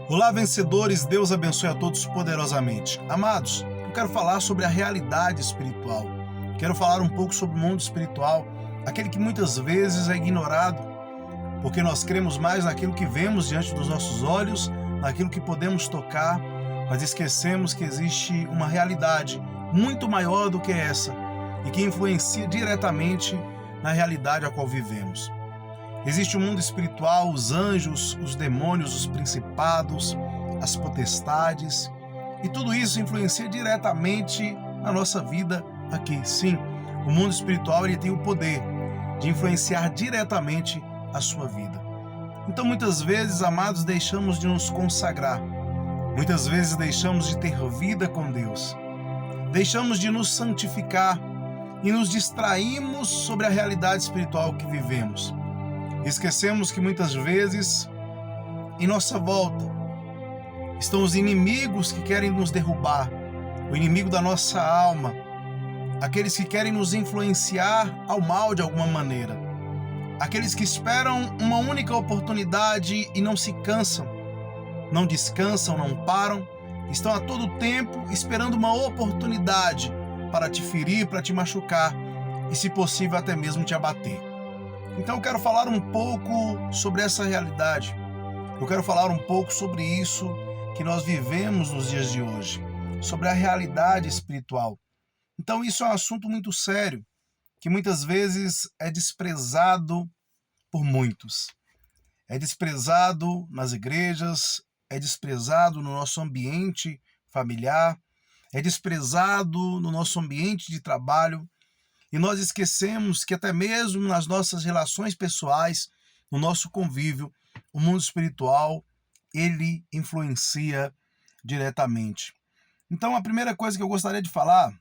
Olá, vencedores! Deus abençoe a todos poderosamente. Amados, eu quero falar sobre a realidade espiritual. Quero falar um pouco sobre o mundo espiritual, aquele que muitas vezes é ignorado, porque nós cremos mais naquilo que vemos diante dos nossos olhos, naquilo que podemos tocar, mas esquecemos que existe uma realidade muito maior do que essa e que influencia diretamente na realidade a qual vivemos. Existe o mundo espiritual, os anjos, os demônios, os principados, as potestades, e tudo isso influencia diretamente na nossa vida aqui. Sim, o mundo espiritual ele tem o poder de influenciar diretamente a sua vida. Então, muitas vezes, amados, deixamos de nos consagrar. Muitas vezes deixamos de ter vida com Deus. Deixamos de nos santificar e nos distraímos sobre a realidade espiritual que vivemos. Esquecemos que muitas vezes, em nossa volta, estão os inimigos que querem nos derrubar, o inimigo da nossa alma, aqueles que querem nos influenciar ao mal de alguma maneira, aqueles que esperam uma única oportunidade e não se cansam, não descansam, não param, estão a todo tempo esperando uma oportunidade para te ferir, para te machucar e, se possível, até mesmo te abater. Então eu quero falar um pouco sobre essa realidade. Eu quero falar um pouco sobre isso que nós vivemos nos dias de hoje, sobre a realidade espiritual. Então isso é um assunto muito sério, que muitas vezes é desprezado por muitos. É desprezado nas igrejas, é desprezado no nosso ambiente familiar, é desprezado no nosso ambiente de trabalho. E nós esquecemos que até mesmo nas nossas relações pessoais, no nosso convívio, o mundo espiritual, ele influencia diretamente. Então, a primeira coisa que eu gostaria de falar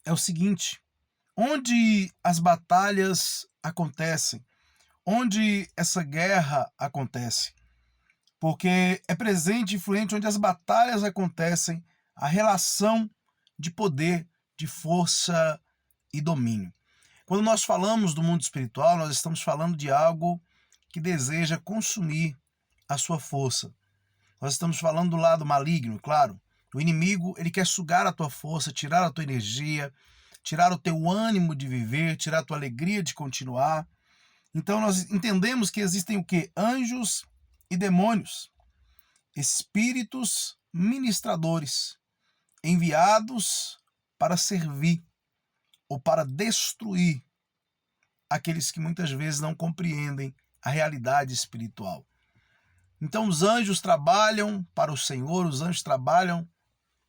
é o seguinte: onde as batalhas acontecem, onde essa guerra acontece, porque é presente e influente onde as batalhas acontecem, a relação de poder, de força e domínio. Quando nós falamos do mundo espiritual, nós estamos falando de algo que deseja consumir a sua força. Nós estamos falando do lado maligno, claro. O inimigo, ele quer sugar a tua força, tirar a tua energia, tirar o teu ânimo de viver, tirar a tua alegria de continuar. Então nós entendemos que existem o quê? Anjos e demônios, espíritos ministradores, enviados para servir ou para destruir aqueles que muitas vezes não compreendem a realidade espiritual. Então os anjos trabalham para o Senhor, os anjos trabalham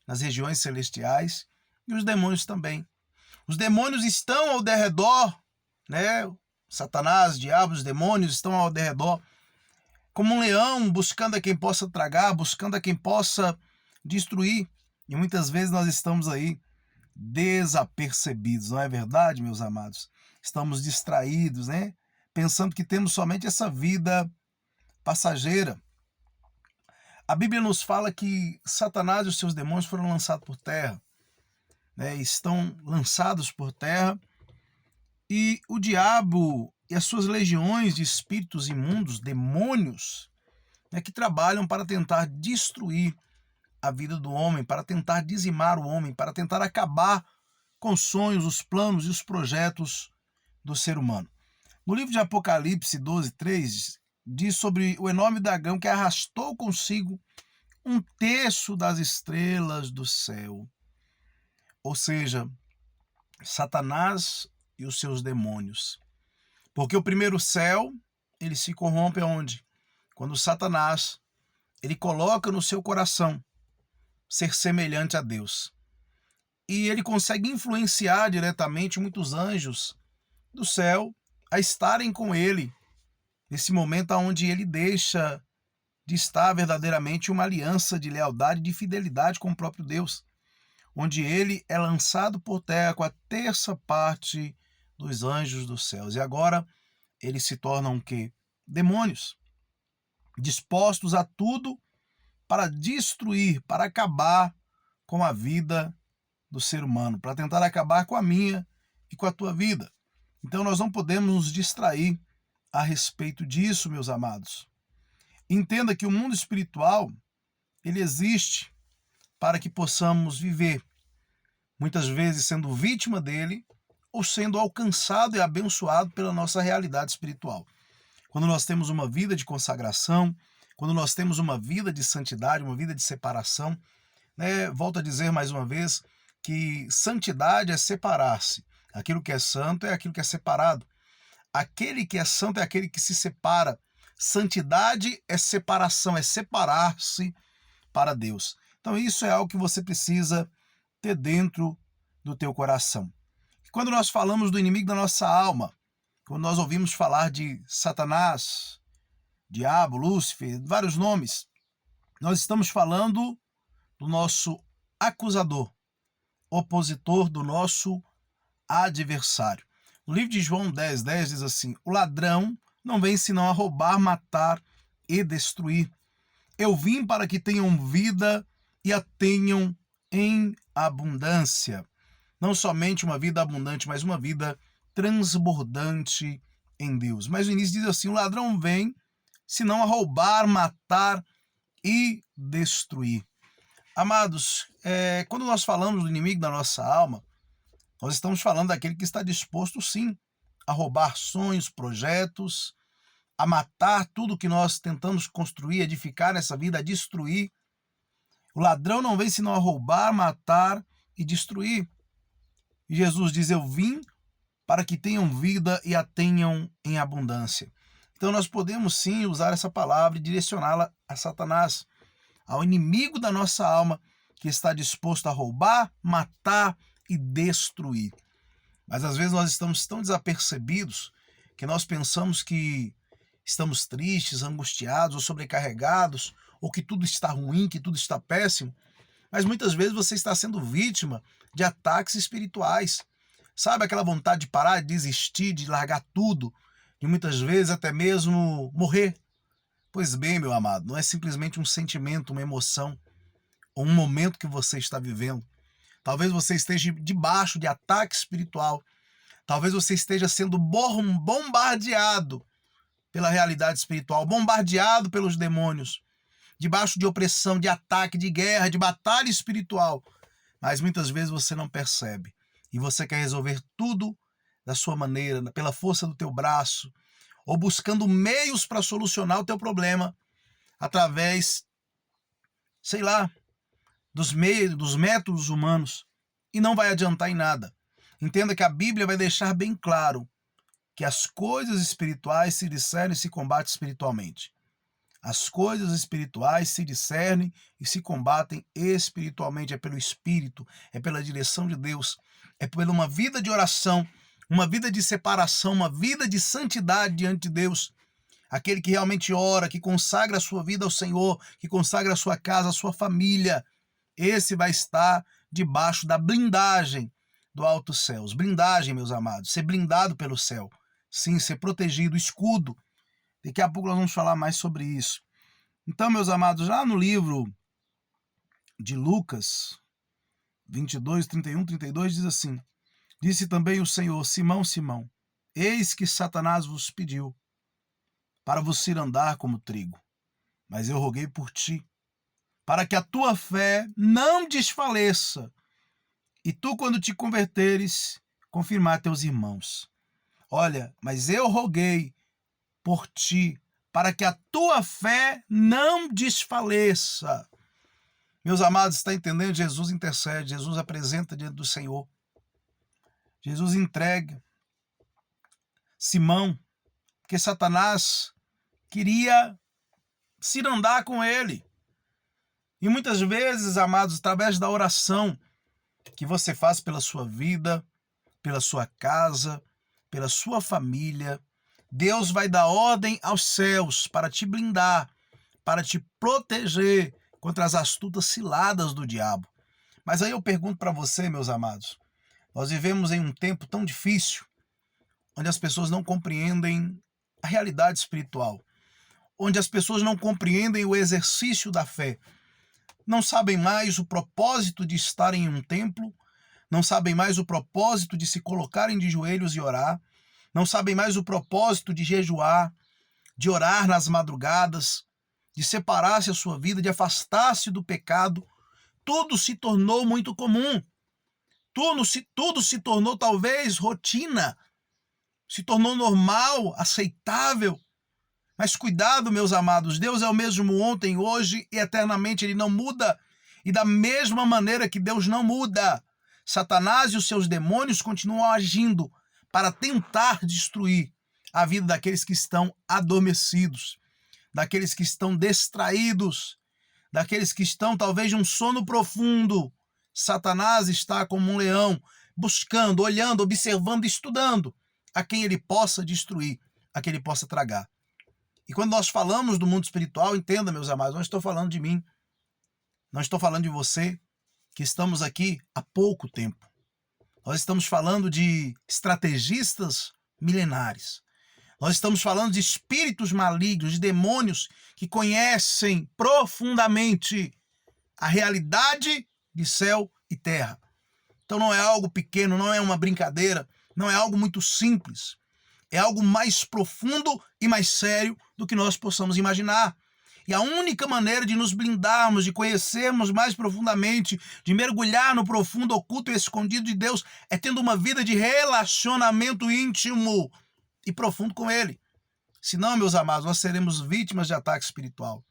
nas regiões celestiais e os demônios também. Os demônios estão ao derredor, né? Satanás, diabos, os demônios estão ao derredor, como um leão buscando a quem possa tragar, buscando a quem possa destruir. E muitas vezes nós estamos aí desapercebidos, não é verdade, meus amados? Estamos distraídos, né? Pensando que temos somente essa vida passageira. A Bíblia nos fala que Satanás e os seus demônios foram lançados por terra, né? Estão lançados por terra, e o diabo e as suas legiões de espíritos imundos, demônios, né, que trabalham para tentar destruir a vida do homem, para tentar dizimar o homem, para tentar acabar com os sonhos, os planos e os projetos do ser humano. No livro de Apocalipse 12:3, diz sobre o enorme dragão que arrastou consigo um terço das estrelas do céu. Ou seja, Satanás e os seus demônios. Porque o primeiro céu, ele se corrompe aonde? Quando Satanás, ele coloca no seu coração ser semelhante a Deus. E ele consegue influenciar diretamente muitos anjos do céu a estarem com ele nesse momento onde ele deixa de estar verdadeiramente uma aliança de lealdade e de fidelidade com o próprio Deus, onde ele é lançado por terra com a terça parte dos anjos dos céus. E agora eles se tornam o quê? Demônios, dispostos a tudo para destruir, para acabar com a vida do ser humano, para tentar acabar com a minha e com a tua vida. Então nós não podemos nos distrair a respeito disso, meus amados. Entenda que o mundo espiritual, ele existe para que possamos viver, muitas vezes sendo vítima dele ou sendo alcançado e abençoado pela nossa realidade espiritual. Quando nós temos uma vida de consagração, quando nós temos uma vida de santidade, uma vida de separação, né? Volto a dizer mais uma vez que santidade é separar-se. Aquilo que é santo é aquilo que é separado. Aquele que é santo é aquele que se separa. Santidade é separação, é separar-se para Deus. Então isso é algo que você precisa ter dentro do teu coração. Quando nós falamos do inimigo da nossa alma, quando nós ouvimos falar de Satanás, Diabo, Lúcifer, vários nomes, nós estamos falando do nosso acusador, opositor, do nosso adversário. No livro de João 10:10 diz assim: o ladrão não vem senão a roubar, matar e destruir. Eu vim para que tenham vida e a tenham em abundância. Não somente uma vida abundante, mas uma vida transbordante em Deus. Mas o início diz assim: o ladrão vem senão a roubar, matar e destruir. Amados, quando nós falamos do inimigo da nossa alma, nós estamos falando daquele que está disposto, sim, a roubar sonhos, projetos, a matar tudo que nós tentamos construir, edificar nessa vida, a destruir. O ladrão não vem senão a roubar, matar e destruir. E Jesus diz: eu vim para que tenham vida e a tenham em abundância. Então nós podemos sim usar essa palavra e direcioná-la a Satanás, ao inimigo da nossa alma, que está disposto a roubar, matar e destruir. Mas às vezes nós estamos tão desapercebidos que nós pensamos que estamos tristes, angustiados ou sobrecarregados, ou que tudo está ruim, que tudo está péssimo. Mas muitas vezes você está sendo vítima de ataques espirituais. Sabe aquela vontade de parar, de desistir, de largar tudo, de muitas vezes até mesmo morrer? Pois bem, meu amado, não é simplesmente um sentimento, uma emoção, ou um momento que você está vivendo. Talvez você esteja debaixo de ataque espiritual. Talvez você esteja sendo bombardeado pela realidade espiritual, bombardeado pelos demônios, debaixo de opressão, de ataque, de guerra, de batalha espiritual. Mas muitas vezes você não percebe. E você quer resolver tudo da sua maneira, pela força do teu braço, ou buscando meios para solucionar o teu problema através, sei lá, dos métodos humanos, e não vai adiantar em nada. Entenda que a Bíblia vai deixar bem claro que as coisas espirituais se discernem e se combatem espiritualmente. As coisas espirituais se discernem e se combatem espiritualmente. É pelo Espírito, é pela direção de Deus, é por uma vida de oração, uma vida de separação, uma vida de santidade diante de Deus. Aquele que realmente ora, que consagra a sua vida ao Senhor, que consagra a sua casa, a sua família, esse vai estar debaixo da blindagem do alto céus. Blindagem, meus amados, ser blindado pelo céu. Sim, ser protegido, escudo. Daqui a pouco nós vamos falar mais sobre isso. Então, meus amados, lá no livro de Lucas 22, 31, 32, diz assim: disse também o Senhor: Simão, Simão, eis que Satanás vos pediu para vos ir andar como trigo, mas eu roguei por ti, para que a tua fé não desfaleça, e tu, quando te converteres, confirmar teus irmãos. Olha, mas eu roguei por ti, para que a tua fé não desfaleça. Meus amados, está entendendo? Jesus intercede, Jesus apresenta diante do Senhor. Jesus entrega Simão, porque Satanás queria se andar com ele. E muitas vezes, amados, através da oração que você faz pela sua vida, pela sua casa, pela sua família, Deus vai dar ordem aos céus para te blindar, para te proteger contra as astutas ciladas do diabo. Mas aí eu pergunto para você, meus amados, nós vivemos em um tempo tão difícil, onde as pessoas não compreendem a realidade espiritual, onde as pessoas não compreendem o exercício da fé, não sabem mais o propósito de estar em um templo, não sabem mais o propósito de se colocarem de joelhos e orar, não sabem mais o propósito de jejuar, de orar nas madrugadas, de separar-se a sua vida, de afastar-se do pecado, tudo se tornou muito comum. Tudo se tornou talvez rotina, se tornou normal, aceitável. Mas cuidado, meus amados, Deus é o mesmo ontem, hoje e eternamente, Ele não muda. E da mesma maneira que Deus não muda, Satanás e os seus demônios continuam agindo para tentar destruir a vida daqueles que estão adormecidos, daqueles que estão distraídos, daqueles que estão talvez de um sono profundo. Satanás está como um leão, buscando, olhando, observando, estudando a quem ele possa destruir, a quem ele possa tragar. E quando nós falamos do mundo espiritual, entenda, meus amados, não estou falando de mim, não estou falando de você, que estamos aqui há pouco tempo. Nós estamos falando de estrategistas milenares. Nós estamos falando de espíritos malignos, de demônios que conhecem profundamente a realidade de céu e terra. Então não é algo pequeno, não é uma brincadeira, não é algo muito simples. É algo mais profundo e mais sério do que nós possamos imaginar. E a única maneira de nos blindarmos, de conhecermos mais profundamente, de mergulhar no profundo, oculto e escondido de Deus, é tendo uma vida de relacionamento íntimo e profundo com Ele. Senão, meus amados, nós seremos vítimas de ataque espiritual.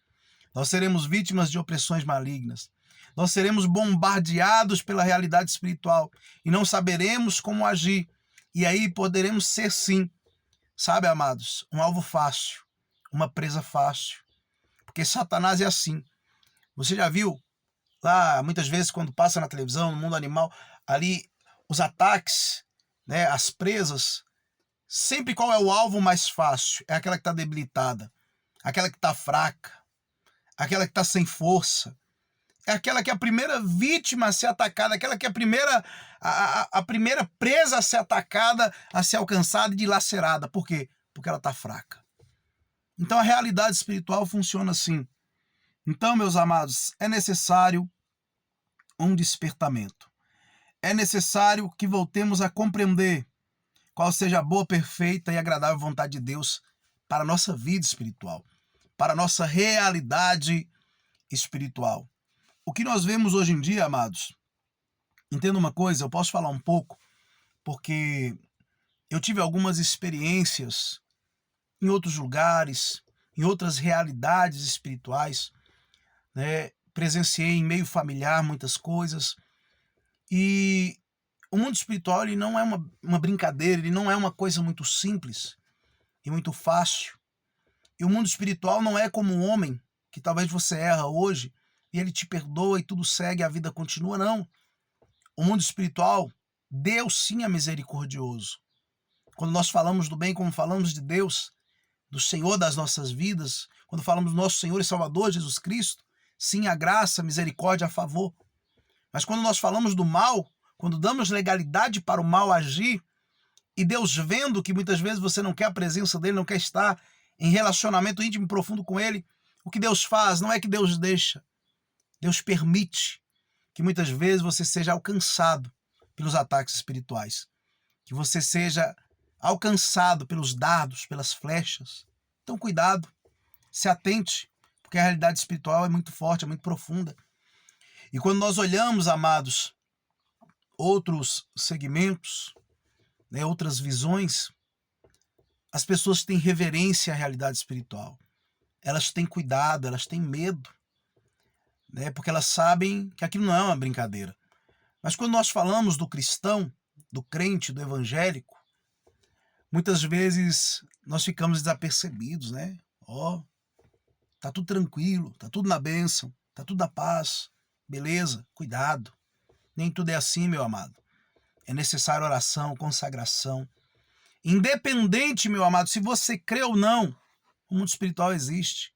Nós seremos vítimas de opressões malignas. Nós seremos bombardeados pela realidade espiritual e não saberemos como agir. E aí poderemos ser, sim, sabe, amados, um alvo fácil, uma presa fácil. Porque Satanás é assim. Você já viu lá, muitas vezes, quando passa na televisão, no mundo animal, ali os ataques, né, as presas, sempre qual é o alvo mais fácil? É aquela que está debilitada, aquela que está fraca, aquela que está sem força. É aquela que é a primeira vítima a ser atacada, aquela que é a primeira presa a ser atacada, a ser alcançada e dilacerada. Por quê? Porque ela está fraca. Então a realidade espiritual funciona assim. Então, meus amados, é necessário um despertamento. É necessário que voltemos a compreender qual seja a boa, perfeita e agradável vontade de Deus para a nossa vida espiritual, para a nossa realidade espiritual. O que nós vemos hoje em dia, amados, entenda uma coisa, eu posso falar um pouco, porque eu tive algumas experiências em outros lugares, em outras realidades espirituais, né? Presenciei em meio familiar muitas coisas, e o mundo espiritual ele não é uma brincadeira, ele não é uma coisa muito simples e muito fácil. E o mundo espiritual não é como um homem, que talvez você erra hoje, e ele te perdoa e tudo segue, a vida continua, não. O mundo espiritual, Deus sim é misericordioso. Quando nós falamos do bem, como falamos de Deus, do Senhor das nossas vidas, quando falamos do nosso Senhor e Salvador Jesus Cristo, sim, a graça, a misericórdia a favor. Mas quando nós falamos do mal, quando damos legalidade para o mal agir, e Deus vendo que muitas vezes você não quer a presença dele, não quer estar em relacionamento íntimo e profundo com ele, o que Deus faz não é que Deus deixa. Deus permite que muitas vezes você seja alcançado pelos ataques espirituais, que você seja alcançado pelos dardos, pelas flechas. Então cuidado, se atente, porque a realidade espiritual é muito forte, é muito profunda. E quando nós olhamos, amados, outros segmentos, né, outras visões, as pessoas têm reverência à realidade espiritual. Elas têm cuidado, elas têm medo, né, porque elas sabem que aquilo não é uma brincadeira. Mas quando nós falamos do cristão, do crente, do evangélico, muitas vezes nós ficamos desapercebidos, né? Tá tudo tranquilo, tá tudo na bênção, tá tudo na paz, beleza, cuidado. Nem tudo é assim, meu amado. É necessário oração, consagração. Independente, meu amado, se você crê ou não, o mundo espiritual existe.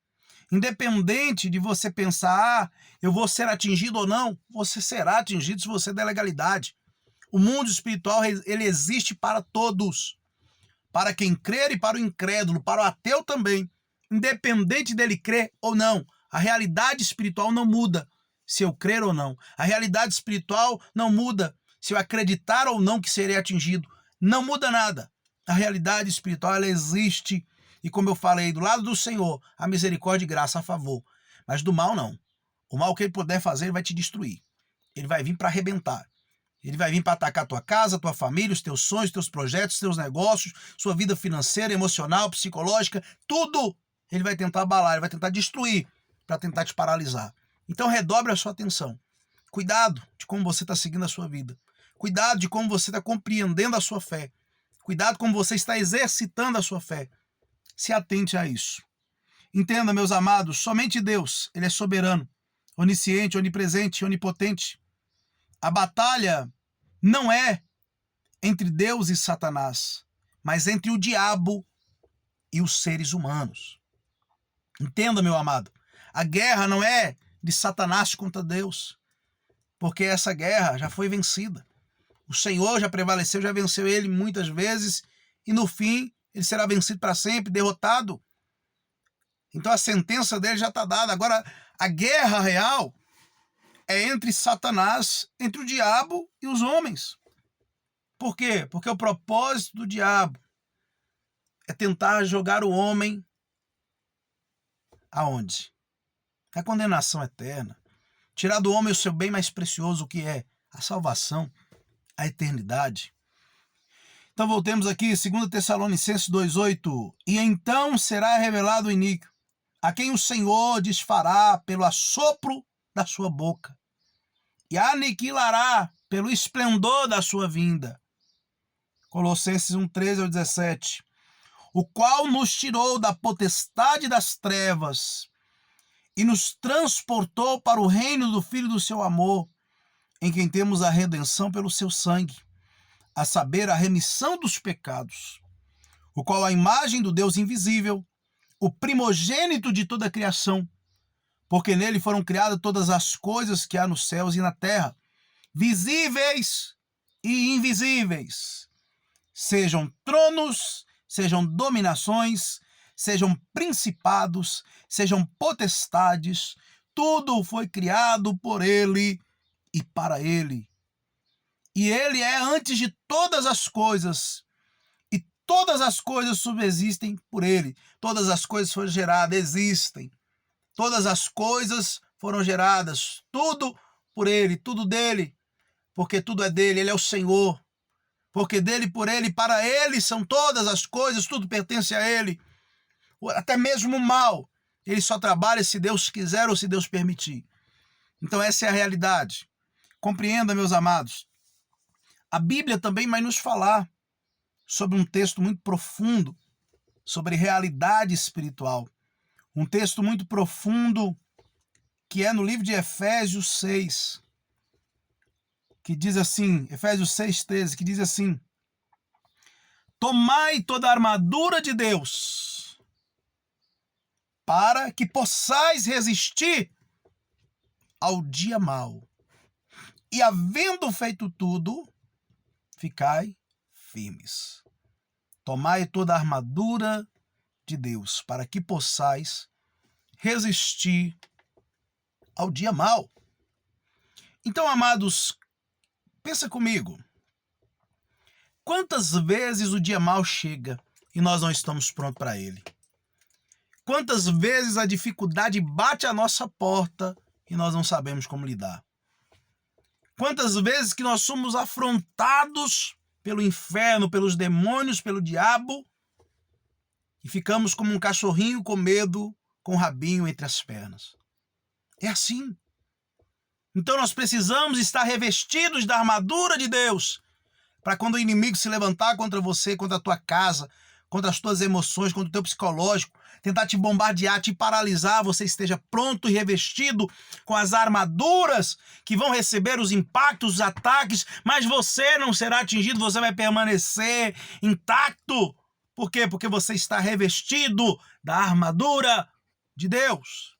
Independente de você pensar, eu vou ser atingido ou não, você será atingido se você der legalidade. O mundo espiritual, ele existe para todos. Para quem crer e para o incrédulo, para o ateu também. Independente dele crer ou não, a realidade espiritual não muda se eu crer ou não. A realidade espiritual não muda se eu acreditar ou não que serei atingido. Não muda nada. A realidade espiritual, ela existe E como eu falei, do lado do Senhor, a misericórdia e graça a favor. Mas do mal, não. O mal que ele puder fazer, ele vai te destruir. Ele vai vir para arrebentar. Ele vai vir para atacar a tua casa, a tua família, os teus sonhos, os teus projetos, os teus negócios, sua vida financeira, emocional, psicológica, tudo. Ele vai tentar abalar, ele vai tentar destruir, para tentar te paralisar. Então redobre a sua atenção. Cuidado de como você está seguindo a sua vida. Cuidado de como você está compreendendo a sua fé. Cuidado como você está exercitando a sua fé. Se atente a isso. Entenda, meus amados, somente Deus, Ele é soberano, onisciente, onipresente, onipotente. A batalha não é entre Deus e Satanás, mas entre o diabo e os seres humanos. Entenda, meu amado, a guerra não é de Satanás contra Deus, porque essa guerra já foi vencida. O Senhor já prevaleceu, já venceu ele muitas vezes, e no fim ele será vencido para sempre, derrotado. Então a sentença dele já está dada. Agora, a guerra real é entre Satanás, entre o diabo e os homens. Por quê? Porque o propósito do diabo é tentar jogar o homem aonde? Na condenação eterna. Tirar do homem o seu bem mais precioso, que é a salvação, a eternidade. Então voltemos aqui, 2 Tessalonicenses 2,8. E então será revelado o iníquo, a quem o Senhor desfará pelo assopro da sua boca, e aniquilará pelo esplendor da sua vinda. Colossenses 1,13-17. O qual nos tirou da potestade das trevas e nos transportou para o reino do Filho do seu amor, em quem temos a redenção pelo seu sangue, a saber, a remissão dos pecados, o qual é a imagem do Deus invisível, o primogênito de toda a criação, porque nele foram criadas todas as coisas que há nos céus e na terra, visíveis e invisíveis, sejam tronos, sejam dominações, sejam principados, sejam potestades, tudo foi criado por ele e para ele. E ele é antes de todas as coisas, e todas as coisas subsistem por ele. Todas as coisas foram geradas, existem. Todas as coisas foram geradas, tudo por ele, tudo dele, porque tudo é dele, ele é o Senhor. Porque dele, por ele, para ele são todas as coisas, tudo pertence a ele. Até mesmo o mal, ele só trabalha se Deus quiser ou se Deus permitir. Então essa é a realidade. Compreenda, meus amados. A Bíblia também vai nos falar sobre um texto muito profundo, sobre realidade espiritual. Um texto muito profundo que é no livro de Efésios 6, que diz assim, Efésios 6,13, que diz assim: tomai toda a armadura de Deus, para que possais resistir ao dia mau. E havendo feito tudo, ficai firmes. Tomai toda a armadura de Deus, para que possais resistir ao dia mau. Então, amados, pensa comigo. Quantas vezes o dia mau chega e nós não estamos prontos para ele? Quantas vezes a dificuldade bate à nossa porta e nós não sabemos como lidar? Quantas vezes que nós somos afrontados pelo inferno, pelos demônios, pelo diabo, e ficamos como um cachorrinho com medo, com o rabinho entre as pernas? É assim. Então nós precisamos estar revestidos da armadura de Deus, para quando o inimigo se levantar contra você, contra a tua casa, contra as tuas emoções, contra o teu psicológico, tentar te bombardear, te paralisar, você esteja pronto e revestido com as armaduras que vão receber os impactos, os ataques, mas você não será atingido, você vai permanecer intacto. Por quê? Porque você está revestido da armadura de Deus.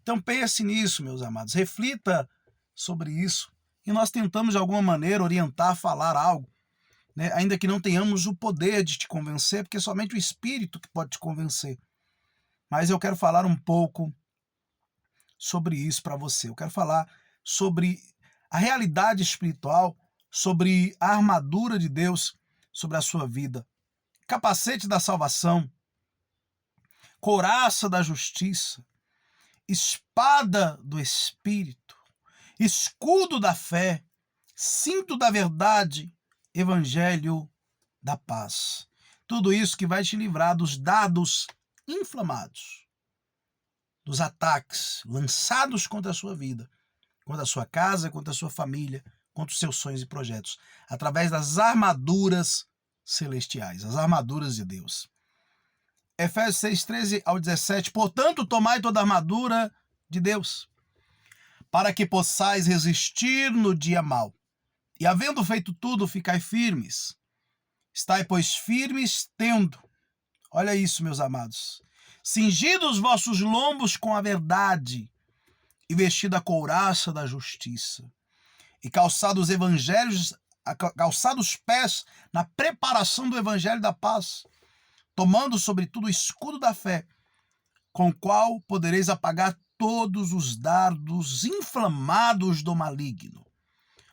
Então pense nisso, meus amados, reflita sobre isso. E nós tentamos de alguma maneira orientar, falar algo, né? Ainda que não tenhamos o poder de te convencer, porque é somente o Espírito que pode te convencer. Mas eu quero falar um pouco sobre isso para você. Eu quero falar sobre a realidade espiritual, sobre a armadura de Deus, sobre a sua vida. Capacete da salvação, couraça da justiça, espada do Espírito, escudo da fé, cinto da verdade, evangelho da paz. Tudo isso que vai te livrar dos dardos inflamados, dos ataques lançados contra a sua vida, contra a sua casa, contra a sua família, contra os seus sonhos e projetos, através das armaduras celestiais, as armaduras de Deus. Efésios 6:13-17, portanto, tomai toda a armadura de Deus, para que possais resistir no dia mau. E havendo feito tudo, ficai firmes. Estai, pois, firmes, tendo, olha isso, meus amados, cingido os vossos lombos com a verdade, e vestido a couraça da justiça, e calçado os pés na preparação do evangelho da paz, tomando sobretudo o escudo da fé, com o qual podereis apagar todos os dardos inflamados do maligno.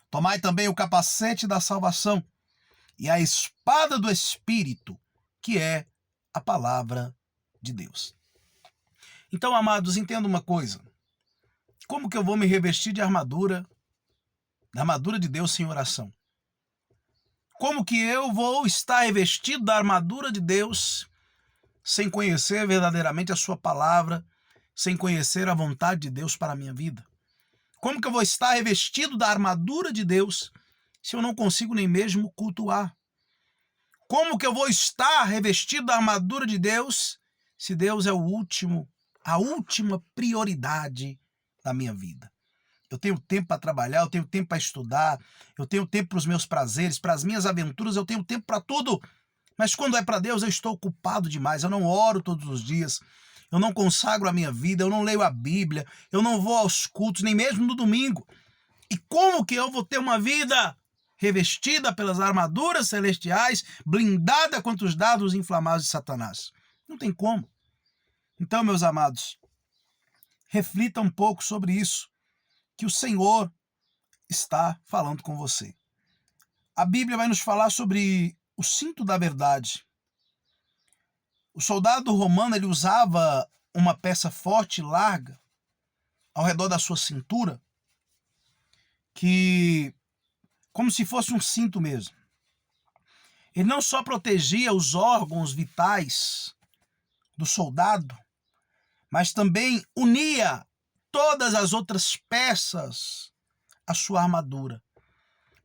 Tomai também o capacete da salvação e a espada do Espírito, que é a palavra de Deus. Então, amados, entenda uma coisa. Como que eu vou me revestir de armadura, da armadura de Deus sem oração? Como que eu vou estar revestido da armadura de Deus sem conhecer verdadeiramente a sua palavra, sem conhecer a vontade de Deus para a minha vida? Como que eu vou estar revestido da armadura de Deus se eu não consigo nem mesmo cultuar? Como que eu vou estar revestido da armadura de Deus se Deus é a última prioridade da minha vida? Eu tenho tempo para trabalhar, eu tenho tempo para estudar, eu tenho tempo para os meus prazeres, para as minhas aventuras, eu tenho tempo para tudo. Mas quando é para Deus, eu estou ocupado demais. Eu não oro todos os dias, eu não consagro a minha vida, eu não leio a Bíblia, eu não vou aos cultos, nem mesmo no domingo. E como que eu vou ter uma vida revestida pelas armaduras celestiais, blindada contra os dardos inflamados de Satanás? Não tem como. Então, meus amados, reflita um pouco sobre isso, que o Senhor está falando com você. A Bíblia vai nos falar sobre o cinto da verdade. O soldado romano, ele usava uma peça forte e larga ao redor da sua cintura, que como se fosse um cinto mesmo. Ele não só protegia os órgãos vitais do soldado, mas também unia todas as outras peças à sua armadura.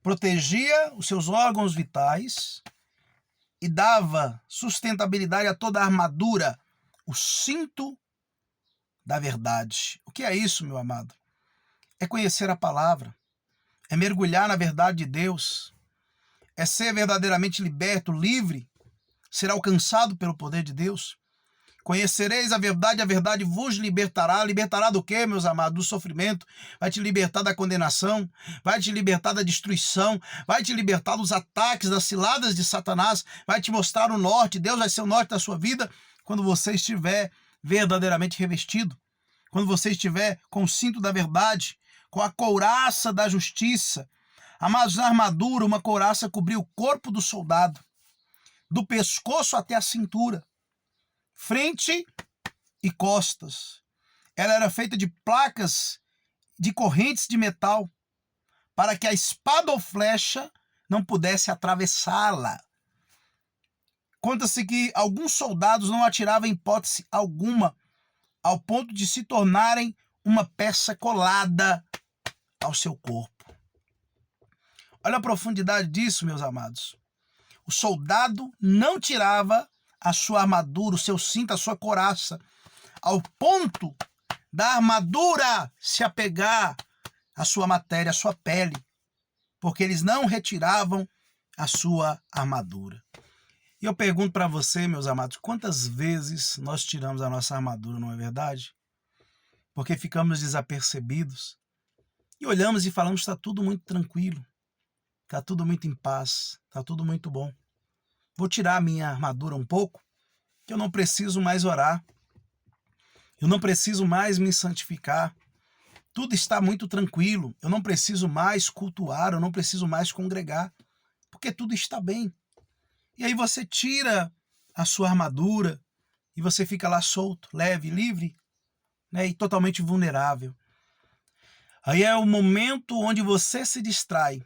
Protegia os seus órgãos vitais e dava sustentabilidade a toda a armadura, o cinto da verdade. O que é isso, meu amado? É conhecer a palavra, é mergulhar na verdade de Deus, é ser verdadeiramente liberto, livre, ser alcançado pelo poder de Deus. Conhecereis a verdade vos libertará. Libertará do quê, meus amados? Do sofrimento. Vai te libertar da condenação, vai te libertar da destruição, vai te libertar dos ataques, das ciladas de Satanás, vai te mostrar o norte. Deus vai ser o norte da sua vida quando você estiver verdadeiramente revestido, quando você estiver com o cinto da verdade, com a couraça da justiça. Amados, na armadura, uma couraça cobria o corpo do soldado, do pescoço até a cintura, frente e costas. Ela era feita de placas de correntes de metal, para que a espada ou flecha não pudesse atravessá-la. Conta-se que alguns soldados não atiravam em hipótese alguma, ao ponto de se tornarem uma peça colada ao seu corpo. Olha a profundidade disso, meus amados. O soldado não tirava a sua armadura, o seu cinto, a sua couraça, ao ponto da armadura se apegar à sua matéria, à sua pele, porque eles não retiravam a sua armadura. E eu pergunto para você, meus amados, quantas vezes nós tiramos a nossa armadura, não é verdade? Porque ficamos desapercebidos e olhamos e falamos: está tudo muito tranquilo, está tudo muito em paz, está tudo muito bom. Vou tirar a minha armadura um pouco, que eu não preciso mais orar, eu não preciso mais me santificar, tudo está muito tranquilo, eu não preciso mais cultuar, eu não preciso mais congregar, porque tudo está bem. E aí você tira a sua armadura, e você fica lá solto, leve, livre, né, e totalmente vulnerável. Aí é o momento onde você se distrai,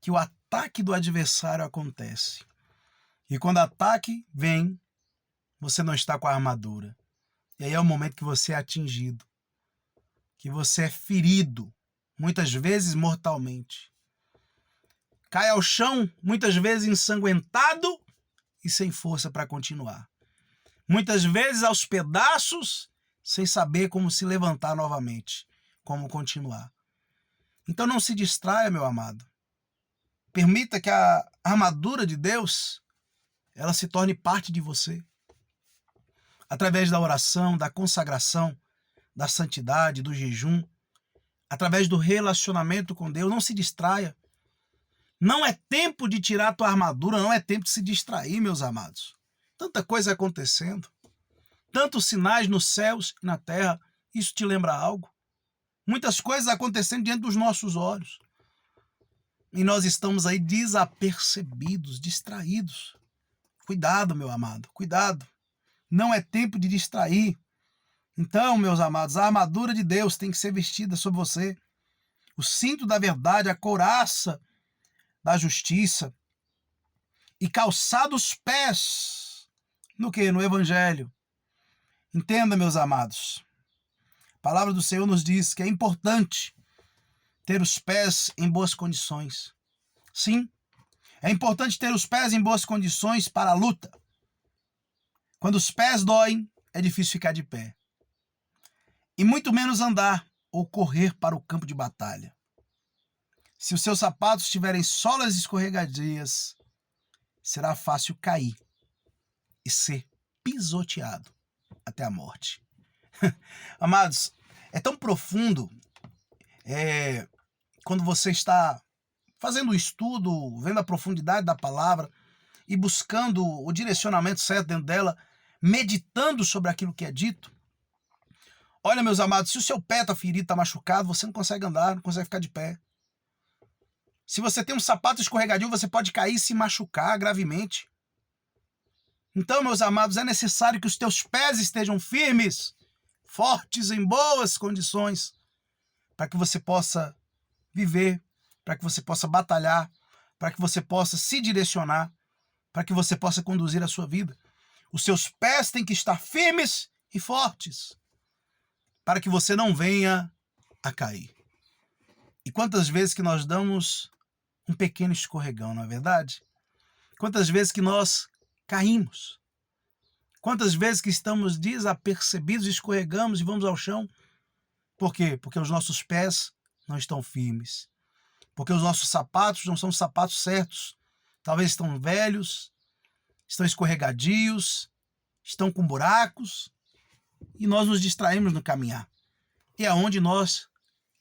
que o ataque do adversário acontece. E quando o ataque vem, você não está com a armadura. E aí é o momento que você é atingido, que você é ferido, muitas vezes mortalmente. Cai ao chão, muitas vezes ensanguentado e sem força para continuar. Muitas vezes aos pedaços, sem saber como se levantar novamente, como continuar. Então não se distraia, meu amado. Permita que a armadura de Deus, ela se torne parte de você. Através da oração, da consagração, da santidade, do jejum, através do relacionamento com Deus, não se distraia. Não é tempo de tirar a tua armadura, não é tempo de se distrair, meus amados. Tanta coisa acontecendo, tantos sinais nos céus e na terra, isso te lembra algo? Muitas coisas acontecendo diante dos nossos olhos. E nós estamos aí desapercebidos, distraídos. Cuidado, meu amado, cuidado. Não é tempo de distrair. Então, meus amados, a armadura de Deus tem que ser vestida sobre você. O cinto da verdade, a couraça da justiça. E calçar os pés. No quê? No Evangelho. Entenda, meus amados. A palavra do Senhor nos diz que é importante ter os pés em boas condições. Sim, é importante ter os pés em boas condições para a luta. Quando os pés doem, é difícil ficar de pé. E muito menos andar ou correr para o campo de batalha. Se os seus sapatos tiverem solas escorregadias, será fácil cair e ser pisoteado até a morte. Amados, é tão profundo quando você está fazendo o estudo, vendo a profundidade da palavra e buscando o direcionamento certo dentro dela, meditando sobre aquilo que é dito. Olha, meus amados, se o seu pé está ferido, está machucado, você não consegue andar, não consegue ficar de pé. Se você tem um sapato escorregadio, você pode cair e se machucar gravemente. Então, meus amados, é necessário que os teus pés estejam firmes, fortes, em boas condições, para que você possa viver, para que você possa batalhar, para que você possa se direcionar, para que você possa conduzir a sua vida. Os seus pés têm que estar firmes e fortes, para que você não venha a cair. E quantas vezes que nós damos um pequeno escorregão, não é verdade? Quantas vezes que nós caímos? Quantas vezes que estamos desapercebidos, escorregamos e vamos ao chão? Por quê? Porque os nossos pés não estão firmes. Porque os nossos sapatos não são os sapatos certos. Talvez estão velhos, estão escorregadios, estão com buracos, e nós nos distraímos no caminhar. E é onde nós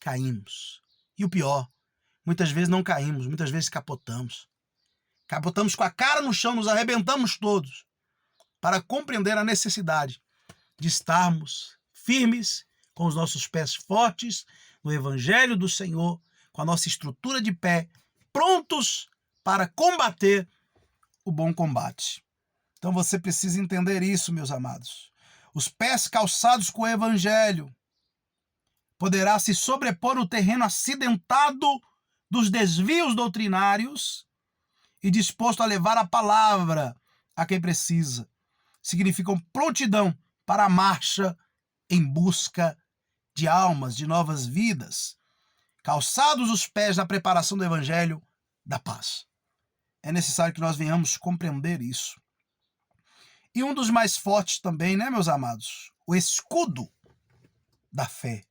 caímos. E o pior, muitas vezes não caímos, muitas vezes capotamos. Capotamos com a cara no chão, nos arrebentamos todos, para compreender a necessidade de estarmos firmes, com os nossos pés fortes, no Evangelho do Senhor, com a nossa estrutura de pé, prontos para combater o bom combate. Então você precisa entender isso, meus amados. Os pés calçados com o Evangelho poderá se sobrepor no terreno acidentado dos desvios doutrinários e disposto a levar a palavra a quem precisa. Significam prontidão para a marcha em busca de almas, de novas vidas, calçados os pés na preparação do Evangelho da paz. É necessário que nós venhamos compreender isso. E um dos mais fortes também, né, meus amados? O escudo da fé.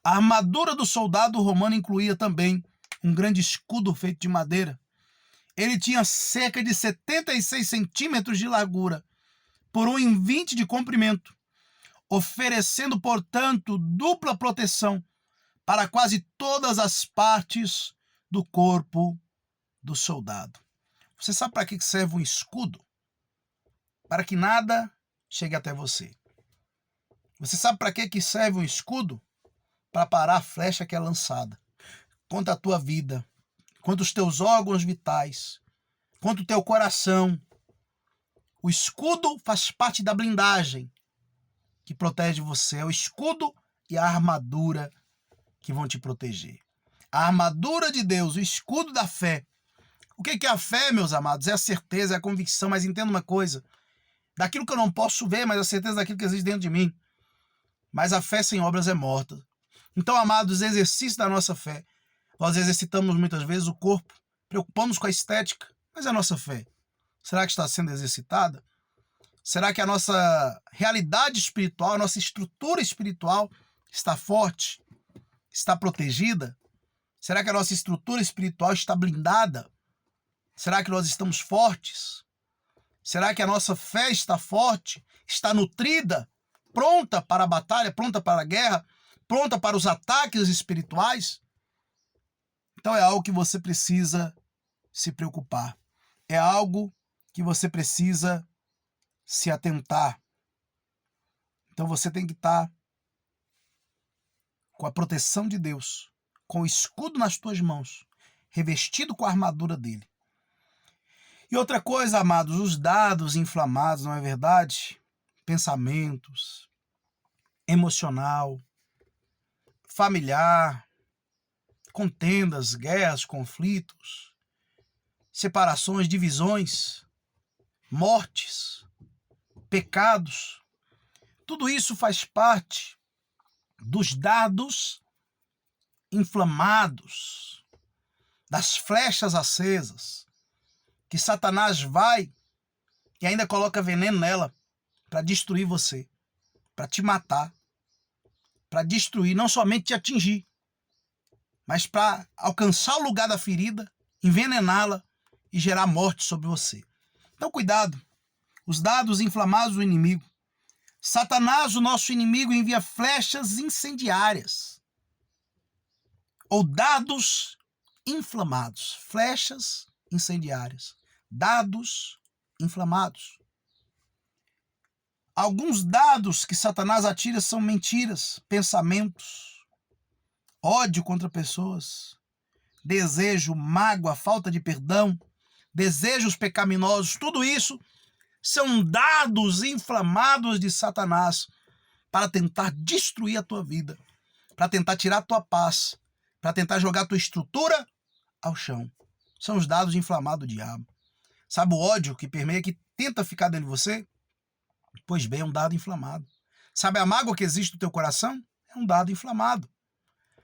A armadura do soldado romano incluía também um grande escudo feito de madeira. Ele tinha cerca de 76 centímetros de largura por 1,20 de comprimento, oferecendo, portanto, dupla proteção para quase todas as partes do corpo do soldado. Você sabe para que serve um escudo? Para que nada chegue até você. Você sabe para que serve um escudo? Para parar a flecha que é lançada contra a tua vida, contra os teus órgãos vitais, contra o teu coração, O escudo faz parte da blindagem que protege você. É o escudo e a armadura que vão te proteger. A armadura de Deus, o escudo da fé. O que é a fé, meus amados? É a certeza, é a convicção, mas entenda uma coisa. Daquilo que eu não posso ver, mas a certeza daquilo que existe dentro de mim. Mas a fé sem obras é morta. Então, amados, exercício da nossa fé. Nós exercitamos muitas vezes o corpo, preocupamos com a estética, mas a nossa fé, será que está sendo exercitada? Será que a nossa realidade espiritual, a nossa estrutura espiritual está forte? Está protegida? Será que a nossa estrutura espiritual está blindada? Será que nós estamos fortes? Será que a nossa fé está forte? Está nutrida? Pronta para a batalha? Pronta para a guerra? Pronta para os ataques espirituais? Então é algo que você precisa se preocupar. É algo que você precisa se atentar. Então você tem que estar com a proteção de Deus, com o escudo nas tuas mãos, revestido com a armadura dele. E outra coisa, amados, os dados inflamados, não é verdade? Pensamentos, emocional, familiar, contendas, guerras, conflitos, separações, divisões, mortes, pecados. Tudo isso faz parte dos dardos inflamados, das flechas acesas, que Satanás vai e ainda coloca veneno nela para destruir você, para te matar, para destruir, não somente te atingir, mas para alcançar o lugar da ferida, envenená-la e gerar morte sobre você. Então, cuidado. Os dados inflamados do inimigo. Satanás, o nosso inimigo, envia flechas incendiárias ou dados inflamados. Flechas incendiárias. Dados inflamados. Alguns dados que Satanás atira são mentiras, pensamentos, ódio contra pessoas, desejo, mágoa, falta de perdão, desejos pecaminosos, tudo isso são dados inflamados de Satanás para tentar destruir a tua vida, para tentar tirar a tua paz, para tentar jogar a tua estrutura ao chão. São os dados inflamados do diabo. Sabe o ódio que permeia, que tenta ficar dentro de você? Pois bem, é um dado inflamado. Sabe a mágoa que existe no teu coração? É um dado inflamado.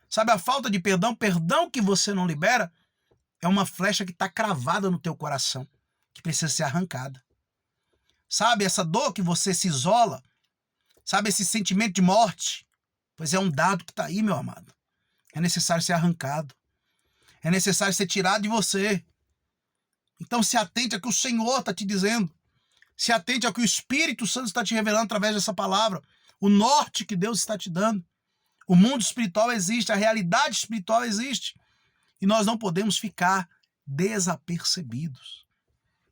Sabe a falta de perdão? Perdão que você não libera é uma flecha que está cravada no teu coração, que precisa ser arrancada. Sabe essa dor que você se isola? Sabe esse sentimento de morte? Pois é um dado que está aí, meu amado. É necessário ser arrancado. É necessário ser tirado de você. Então se atente ao que o Senhor está te dizendo. Se atente ao que o Espírito Santo está te revelando através dessa palavra. O norte que Deus está te dando. O mundo espiritual existe, a realidade espiritual existe. E nós não podemos ficar desapercebidos.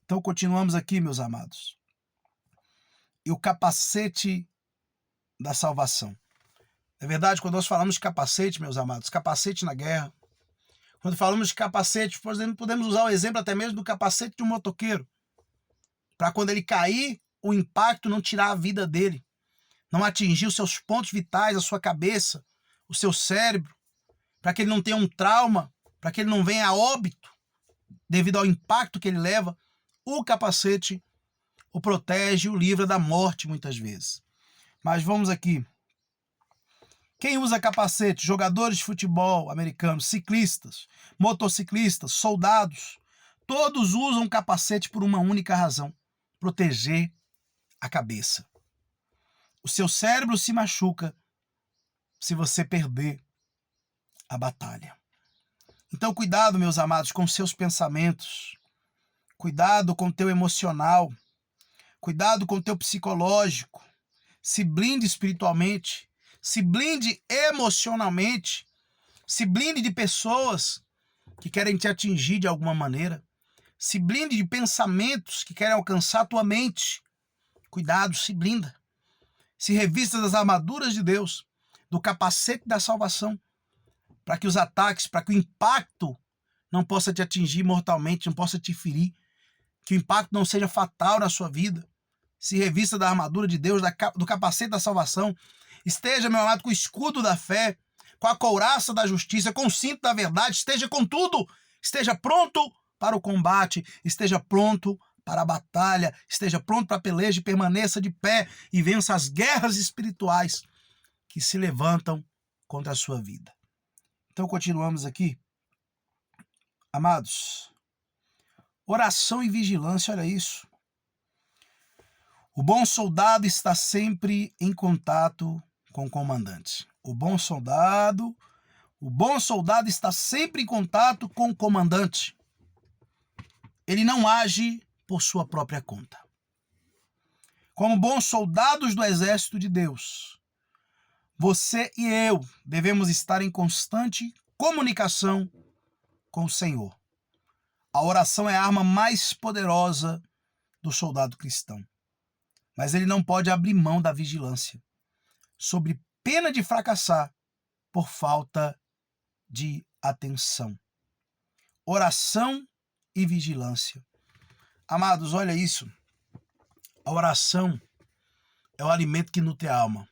Então continuamos aqui, meus amados. E o capacete da salvação. É verdade, quando nós falamos de capacete, meus amados, capacete na guerra, quando falamos de capacete, podemos usar o exemplo até mesmo do capacete de um motoqueiro, para quando ele cair, o impacto não tirar a vida dele, não atingir os seus pontos vitais, a sua cabeça, o seu cérebro, para que ele não tenha um trauma, para que ele não venha a óbito, devido ao impacto que ele leva. O capacete o protege, o livra da morte muitas vezes. Mas vamos aqui. Quem usa capacete? Jogadores de futebol americanos, ciclistas, motociclistas, soldados. Todos usam capacete por uma única razão: proteger a cabeça. O seu cérebro se machuca se você perder a batalha. Então cuidado, meus amados, com seus pensamentos. Cuidado com o teu emocional. Cuidado com o teu psicológico. Se blinde espiritualmente. Se blinde emocionalmente. Se blinde de pessoas que querem te atingir de alguma maneira. Se blinde de pensamentos que querem alcançar a tua mente. Cuidado, se blinda. Se revista das armaduras de Deus, do capacete da salvação, para que os ataques, para que o impacto não possa te atingir mortalmente, não possa te ferir, que o impacto não seja fatal na sua vida. se revista da armadura de Deus, do capacete da salvação. Esteja, meu amado, com o escudo da fé, com a couraça da justiça, com o cinto da verdade. Esteja com tudo. Esteja pronto para o combate. Esteja pronto para a batalha. Esteja pronto para a peleja e permaneça de pé e vença as guerras espirituais que se levantam contra a sua vida. Então, continuamos aqui. Amados, oração e vigilância, olha isso. O bom soldado está sempre em contato com o comandante. O bom soldado está sempre em contato com o comandante. Ele não age por sua própria conta. Como bons soldados do exército de Deus, você e eu devemos estar em constante comunicação com o Senhor. A oração é a arma mais poderosa do soldado cristão. Mas ele não pode abrir mão da vigilância, sob pena de fracassar por falta de atenção. Oração e vigilância. Amados, olha isso. A oração é o alimento que nutre a alma.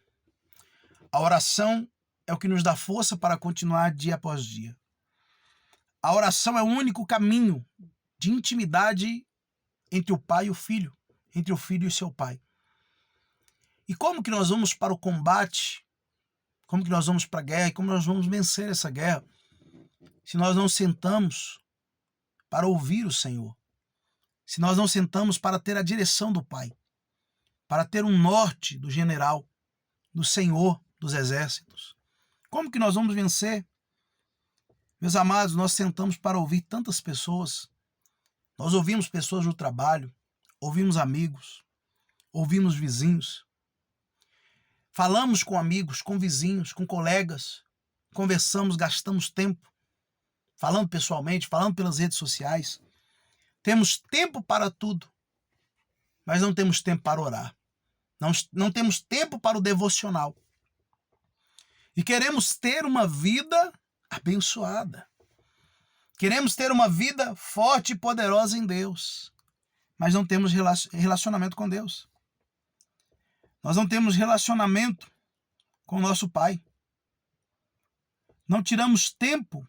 A oração é o que nos dá força para continuar dia após dia. A oração é o único caminho de intimidade entre o pai e o filho, entre o filho e seu pai. E como que nós vamos para o combate? Como que nós vamos para a guerra? E como nós vamos vencer essa guerra? Se nós não sentamos para ouvir o Senhor. Se nós não sentamos para ter a direção do Pai. Para ter um norte do general, do Senhor dos exércitos. Como que nós vamos vencer? Meus amados, nós sentamos para ouvir tantas pessoas. Nós ouvimos pessoas no trabalho, ouvimos amigos, ouvimos vizinhos. Falamos com amigos, com vizinhos, com colegas, conversamos, gastamos tempo, falando pessoalmente, falando pelas redes sociais. Temos tempo para tudo, mas não temos tempo para orar. Não temos tempo para o devocional. E queremos ter uma vida abençoada. Queremos ter uma vida forte e poderosa em Deus, mas não temos relacionamento com Deus. Nós não temos relacionamento com o nosso Pai. Não tiramos tempo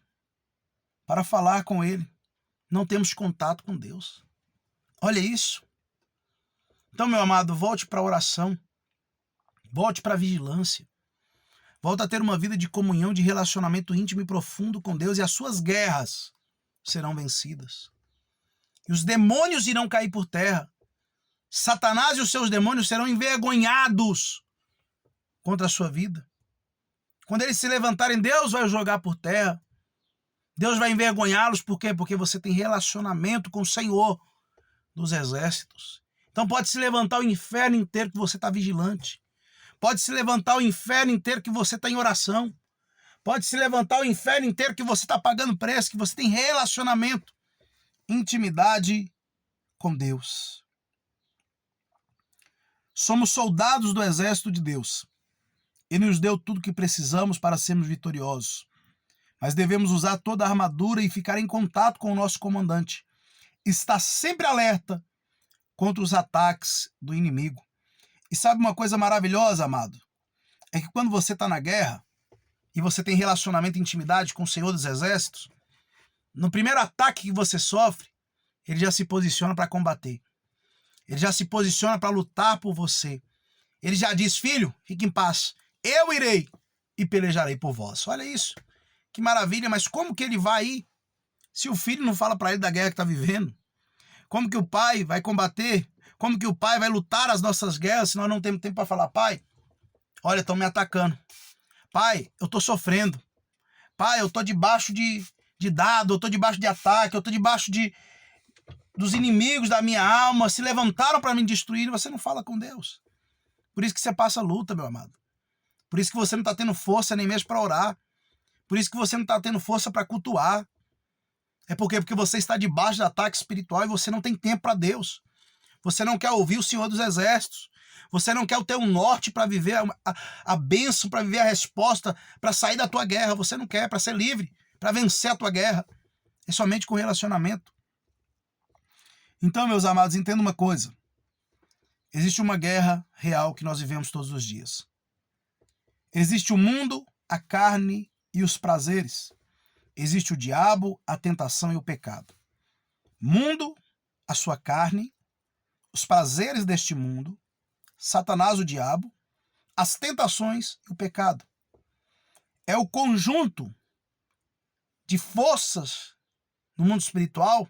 para falar com Ele. Não temos contato com Deus. Olha isso. Então, meu amado, volte para a oração. Volte para a vigilância. Volte a ter uma vida de comunhão, de relacionamento íntimo e profundo com Deus, e as suas guerras serão vencidas. E os demônios irão cair por terra. Satanás e os seus demônios serão envergonhados contra a sua vida. Quando eles se levantarem, Deus vai os jogar por terra. Deus vai envergonhá-los. Por quê? Porque você tem relacionamento com o Senhor dos exércitos. Então pode se levantar o inferno inteiro que você está vigilante. Pode se levantar o inferno inteiro que você está em oração. Pode se levantar o inferno inteiro que você está pagando preço, que você tem relacionamento, intimidade com Deus. Somos soldados do exército de Deus. Ele nos deu tudo o que precisamos para sermos vitoriosos. Mas devemos usar toda a armadura e ficar em contato com o nosso comandante. Estar sempre alerta contra os ataques do inimigo. E sabe uma coisa maravilhosa, amado? É que quando você está na guerra e você tem relacionamento e intimidade com o Senhor dos Exércitos, no primeiro ataque que você sofre, ele já se posiciona para combater. Ele já se posiciona para lutar por você. Ele já diz: filho, fique em paz. Eu irei e pelejarei por vós. Olha isso. Que maravilha. Mas como que ele vai ir se o filho não fala para ele da guerra que está vivendo? Como que o pai vai combater? Como que o pai vai lutar as nossas guerras se nós não temos tempo para falar: pai, olha, estão me atacando. Pai, eu estou sofrendo. Pai, eu estou debaixo de dado, eu estou debaixo de ataque, eu estou debaixo dos inimigos da minha alma, se levantaram para me destruir, e você não fala com Deus. Por isso que você passa luta, meu amado. Por isso que você não está tendo força nem mesmo para orar. Por isso que você não está tendo força para cultuar. É porque você está debaixo de ataque espiritual e você não tem tempo para Deus. Você não quer ouvir o Senhor dos Exércitos. Você não quer ter um norte para viver a bênção, para viver a resposta, para sair da tua guerra. Você não quer, para ser livre, para vencer a tua guerra. É somente com relacionamento. Então, meus amados, entenda uma coisa. Existe uma guerra real que nós vivemos todos os dias. Existe o mundo, a carne e os prazeres. Existe o diabo, a tentação e o pecado. Mundo, a sua carne, os prazeres deste mundo, Satanás, o diabo, as tentações e o pecado. É o conjunto de forças no mundo espiritual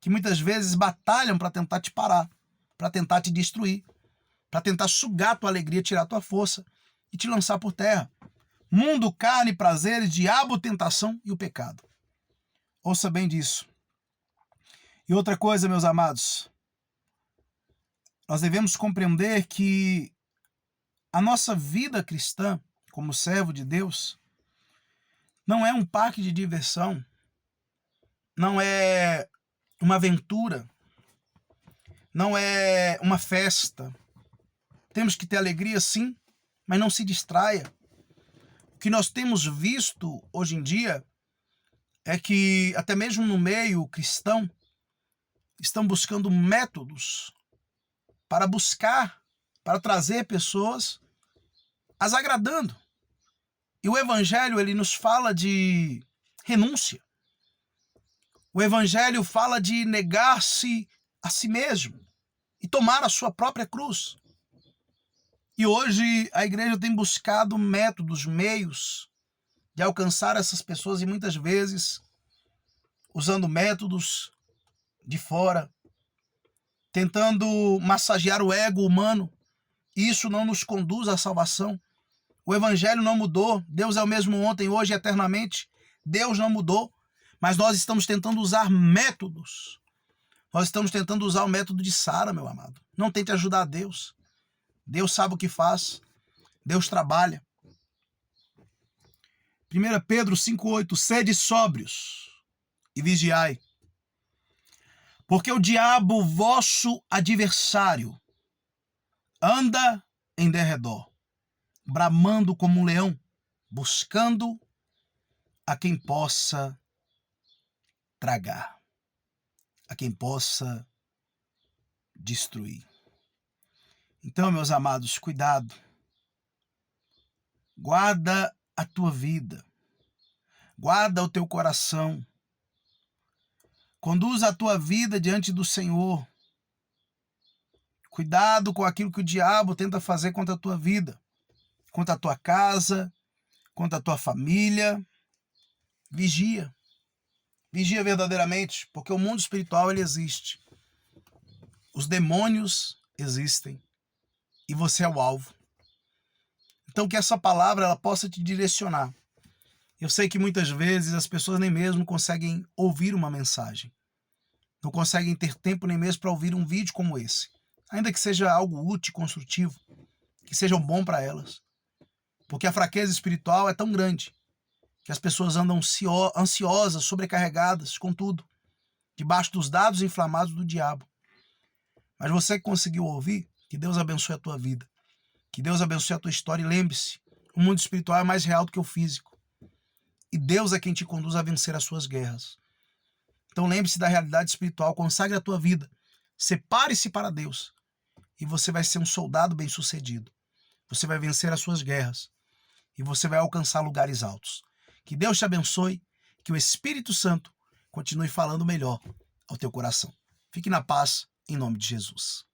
que muitas vezes batalham para tentar te parar, para tentar te destruir, para tentar sugar a tua alegria, tirar a tua força e te lançar por terra. Mundo, carne, prazeres, diabo, tentação e o pecado. Ouça bem disso. E outra coisa, meus amados, nós devemos compreender que a nossa vida cristã, como servo de Deus, não é um parque de diversão, não é uma aventura, não é uma festa. Temos que ter alegria, sim, mas não se distraia. O que nós temos visto hoje em dia é que, até mesmo no meio cristão, estão buscando métodos para trazer pessoas as agradando. E o Evangelho, ele nos fala de renúncia. O Evangelho fala de negar-se a si mesmo e tomar a sua própria cruz. E hoje a igreja tem buscado métodos, meios de alcançar essas pessoas e muitas vezes usando métodos de fora, tentando massagear o ego humano. E isso não nos conduz à salvação. O Evangelho não mudou. Deus é o mesmo ontem, hoje e eternamente. Deus não mudou. Mas nós estamos tentando usar métodos. Nós estamos tentando usar o método de Sara, meu amado. Não tente ajudar a Deus. Deus sabe o que faz. Deus trabalha. 1 Pedro 5,8. Sede sóbrios e vigiai. Porque o diabo, vosso adversário, anda em derredor, bramando como um leão, buscando a quem possa tragar, a quem possa destruir. Então, meus amados, cuidado. Guarda a tua vida. Guarda o teu coração. Conduza a tua vida diante do Senhor. Cuidado com aquilo que o diabo tenta fazer contra a tua vida, contra a tua casa, contra a tua família. Vigia. Vigia verdadeiramente, porque o mundo espiritual ele existe. Os demônios existem e você é o alvo. Então que essa palavra ela possa te direcionar. Eu sei que muitas vezes as pessoas nem mesmo conseguem ouvir uma mensagem. Não conseguem ter tempo nem mesmo para ouvir um vídeo como esse. Ainda que seja algo útil, construtivo, que seja bom para elas. Porque a fraqueza espiritual é tão grande que as pessoas andam ansiosas, sobrecarregadas com tudo, debaixo dos dados inflamados do diabo. Mas você que conseguiu ouvir, que Deus abençoe a tua vida. Que Deus abençoe a tua história e lembre-se, o mundo espiritual é mais real do que o físico. E Deus é quem te conduz a vencer as suas guerras. Então lembre-se da realidade espiritual, consagre a tua vida, separe-se para Deus e você vai ser um soldado bem-sucedido. Você vai vencer as suas guerras e você vai alcançar lugares altos. Que Deus te abençoe, que o Espírito Santo continue falando melhor ao teu coração. Fique na paz, em nome de Jesus.